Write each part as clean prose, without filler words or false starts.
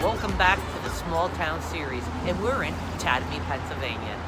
Welcome back to the Small Town series, and we're in Tatamy, Pennsylvania.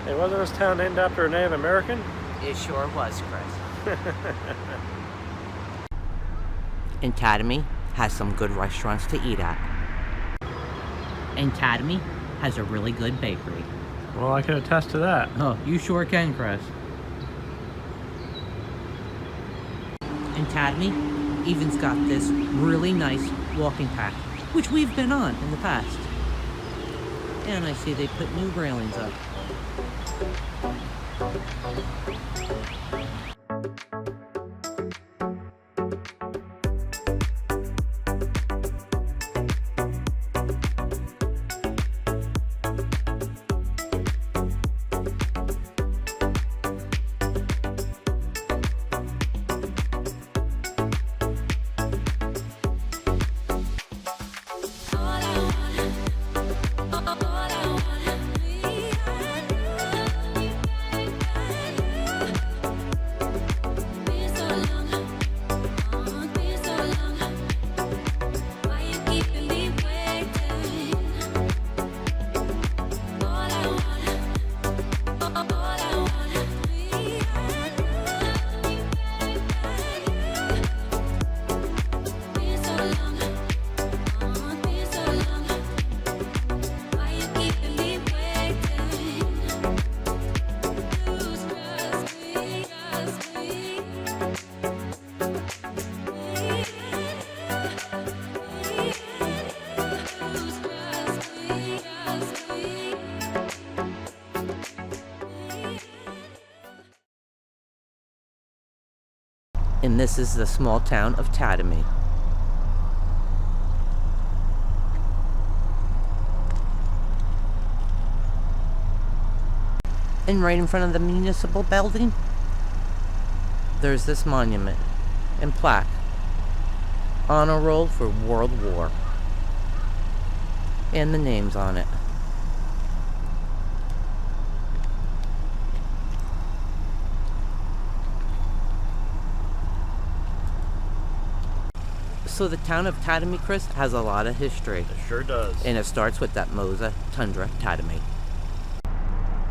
Hey, wasn't this town named after a Native American? It sure was, Chris. And Tatamy has some good restaurants to eat at. And Tatamy has a really good bakery. Well, I can attest to that. Oh, you sure can, Chris. And Tatamy even's got this really nice walking path, which we've been on in the past. And I see they put new railings up. And this is the small town of Tatamy. And right in front of the municipal building, there's this monument and plaque. Honor Roll for World War. And the names on it. So the town of Tatamy, Chris, has a lot of history. It sure does. And it starts with that Mosa Tundra Tatamy.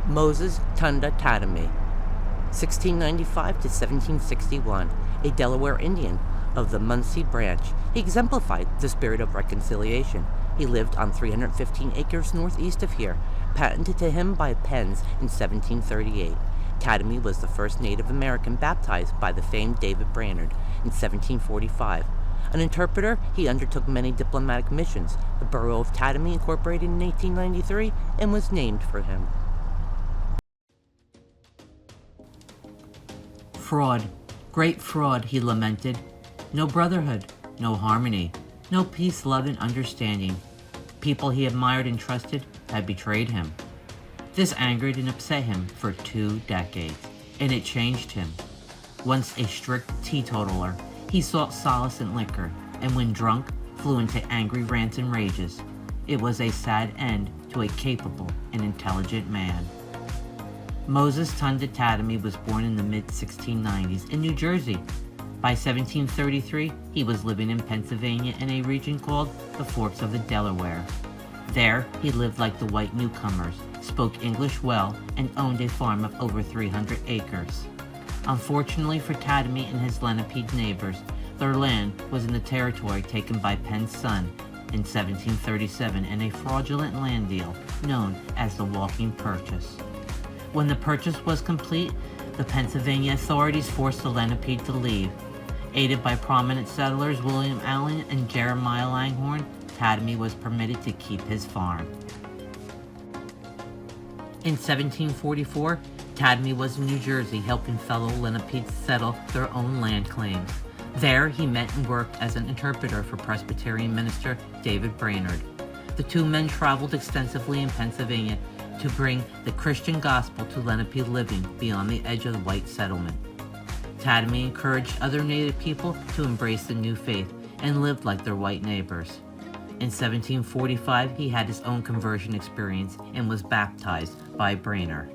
Moses Tundra Tatamy, 1695 to 1761, a Delaware Indian of the Muncie branch. He exemplified the spirit of reconciliation. He lived on 315 acres northeast of here, patented to him by Penns in 1738. Tatamy was the first Native American baptized by the famed David Brainerd in 1745. An interpreter, he undertook many diplomatic missions. The borough of Tatamy incorporated in 1893 and was named for him. Fraud. Great fraud, he lamented. No brotherhood, no harmony, no peace, love, and understanding. People he admired and trusted had betrayed him. This angered and upset him for 2 decades, and it changed him. Once a strict teetotaler, he sought solace in liquor, and when drunk, flew into angry rants and rages. It was a sad end to a capable and intelligent man. Moses Tundra Tatamy was born in the mid-1690s in New Jersey. By 1733, he was living in Pennsylvania in a region called the Forks of the Delaware. There, he lived like the white newcomers, spoke English well, and owned a farm of over 300 acres. Unfortunately for Tatamy and his Lenape neighbors, their land was in the territory taken by Penn's son in 1737 in a fraudulent land deal known as the Walking Purchase. When the purchase was complete, the Pennsylvania authorities forced the Lenape to leave. Aided by prominent settlers William Allen and Jeremiah Langhorne, Tatamy was permitted to keep his farm. In 1744, Tatamy was in New Jersey helping fellow Lenapes settle their own land claims. There, he met and worked as an interpreter for Presbyterian minister David Brainerd. The two men traveled extensively in Pennsylvania to bring the Christian gospel to Lenape living beyond the edge of the white settlement. Tatamy encouraged other Native people to embrace the new faith and live like their white neighbors. In 1745, he had his own conversion experience and was baptized by Brainerd.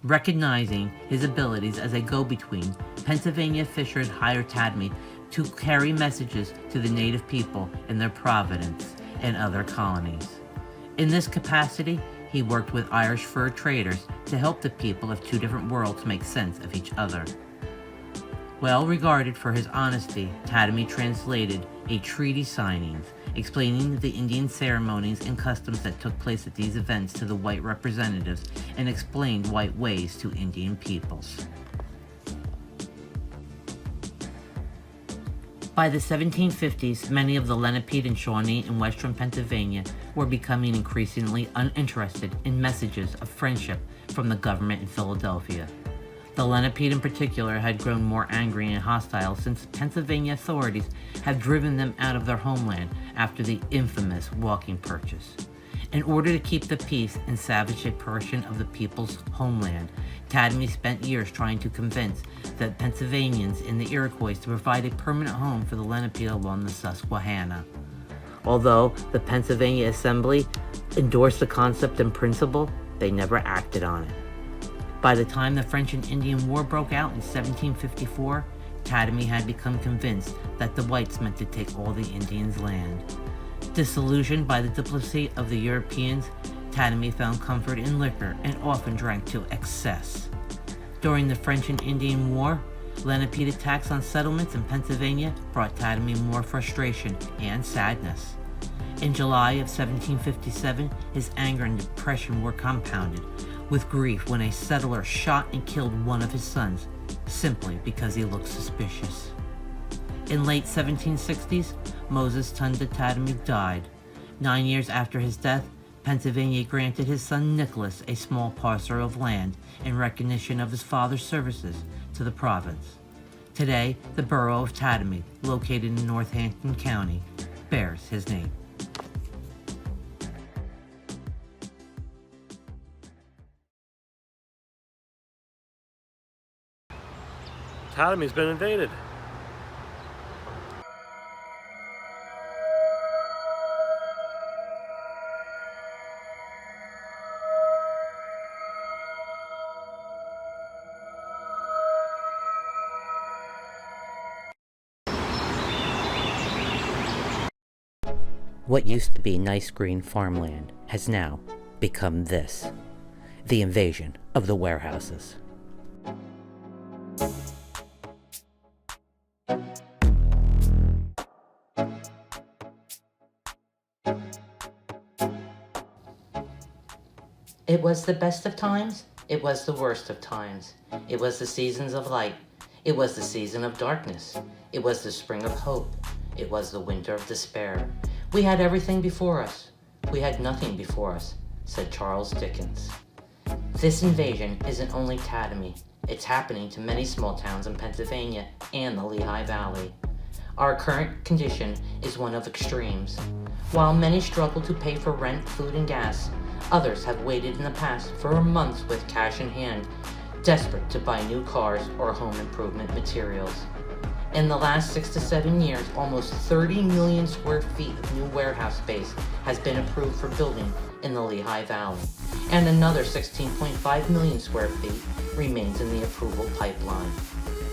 Recognizing his abilities as a go-between, Pennsylvania officials hired Tatamy to carry messages to the native people in their Providence and other colonies. In this capacity, he worked with Irish fur traders to help the people of two different worlds make sense of each other. Well regarded for his honesty, Tatamy translated a treaty signings explaining the Indian ceremonies and customs that took place at these events to the white representatives and explained white ways to Indian peoples. By the 1750s, many of the Lenape and Shawnee in western Pennsylvania were becoming increasingly uninterested in messages of friendship from the government in Philadelphia. The Lenape in particular had grown more angry and hostile since Pennsylvania authorities had driven them out of their homeland after the infamous walking purchase. In order to keep the peace and salvage a portion of the people's homeland, Tatamy spent years trying to convince the Pennsylvanians and the Iroquois to provide a permanent home for the Lenape along the Susquehanna. Although the Pennsylvania Assembly endorsed the concept in principle, they never acted on it. By the time the French and Indian War broke out in 1754, Tatamy had become convinced that the whites meant to take all the Indians' land. Disillusioned by the diplomacy of the Europeans, Tatamy found comfort in liquor and often drank to excess. During the French and Indian War, Lenape attacks on settlements in Pennsylvania brought Tatamy more frustration and sadness. In July of 1757, his anger and depression were compounded with grief when a settler shot and killed one of his sons simply because he looked suspicious. In late 1760s, Moses Tunda Tatamy died. 9 years after his death, Pennsylvania granted his son Nicholas a small parcel of land in recognition of his father's services to the province. Today, the borough of Tatamy, located in Northampton County, bears his name. Tatamy's been invaded. What used to be nice green farmland has now become this: the invasion of the warehouses. It was the best of times, it was the worst of times. It was the seasons of light, it was the season of darkness. It was the spring of hope, it was the winter of despair. We had everything before us, we had nothing before us, said Charles Dickens. This invasion isn't only Tatamy, it's happening to many small towns in Pennsylvania and the Lehigh Valley. Our current condition is one of extremes. While many struggle to pay for rent, food, and gas, others have waited in the past for months with cash in hand, desperate to buy new cars or home improvement materials. In the last 6 to 7 years, almost 30 million square feet of new warehouse space has been approved for building in the Lehigh Valley, and another 16.5 million square feet remains in the approval pipeline.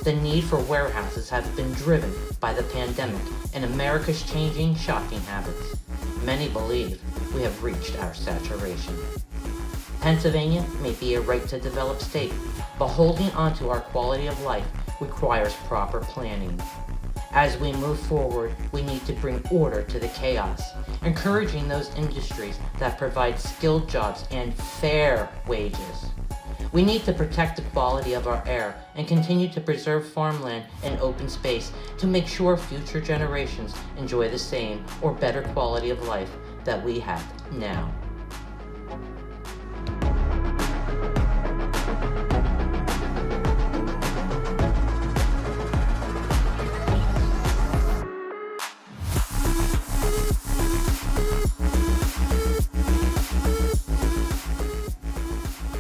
The need for warehouses has been driven by the pandemic and America's changing shopping habits. Many believe we have reached our saturation. Pennsylvania may be a right-to-develop state, but holding on to our quality of life requires proper planning. As we move forward, we need to bring order to the chaos, encouraging those industries that provide skilled jobs and fair wages. We need to protect the quality of our air and continue to preserve farmland and open space to make sure future generations enjoy the same or better quality of life that we have now.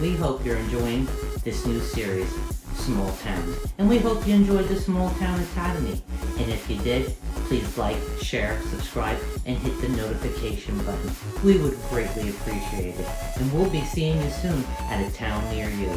We hope you're enjoying this new series, Small Town. And we hope you enjoyed the Small Town Academy. And if you did, please like, share, subscribe, and hit the notification button. We would greatly appreciate it. And we'll be seeing you soon at a town near you.